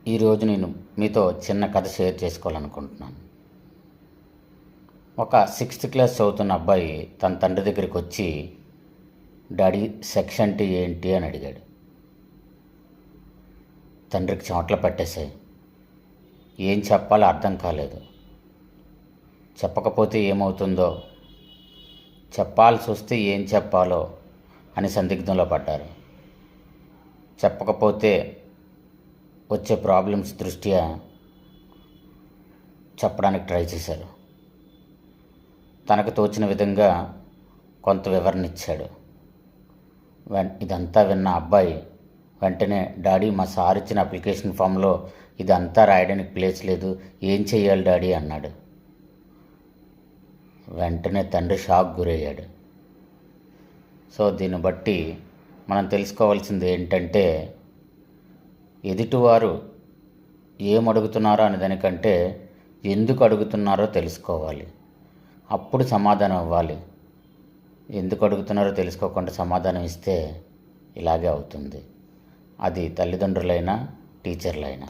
ఈరోజు నేను మీతో చిన్న కథ షేర్ చేసుకోవాలనుకుంటున్నాను. ఒక 6th క్లాస్ చదువుతున్న అబ్బాయి తన తండ్రి దగ్గరికి వచ్చి, డాడీ సెక్షన్ టీ ఏంటి అని అడిగాడు. తండ్రికి చెమటలు పట్టేశాయి. ఏం చెప్పాలో అర్థం కాలేదు. చెప్పకపోతే ఏమవుతుందో, చెప్పాల్సి వస్తే ఏం చెప్పాలో అని సందిగ్ధంలో పడ్డారు. చెప్పకపోతే వచ్చే ప్రాబ్లమ్స్ దృష్ట్యా చెప్పడానికి ట్రై చేశారు. తనకు తోచిన విధంగా కొంత వివరణ ఇచ్చాడు. ఇదంతా విన్న అబ్బాయి వెంటనే, డాడీ మా సార్ ఇచ్చిన అప్లికేషన్ ఫామ్లో ఇదంతా రాయడానికి ప్లేస్ లేదు, ఏం చెయ్యాలి డాడీ అన్నాడు. వెంటనే తండ్రి షాక్ గురయ్యాడు. సో దీన్ని బట్టి మనం తెలుసుకోవాల్సింది ఏంటంటే, ఎదుటివారు ఏం అడుగుతున్నారో అనే దానికంటే ఎందుకు అడుగుతున్నారో తెలుసుకోవాలి. అప్పుడు సమాధానం ఇవ్వాలి. ఎందుకు అడుగుతున్నారో తెలుసుకోకుండా సమాధానం ఇస్తే ఇలాగే అవుతుంది. అది తల్లిదండ్రులైనా టీచర్లైనా.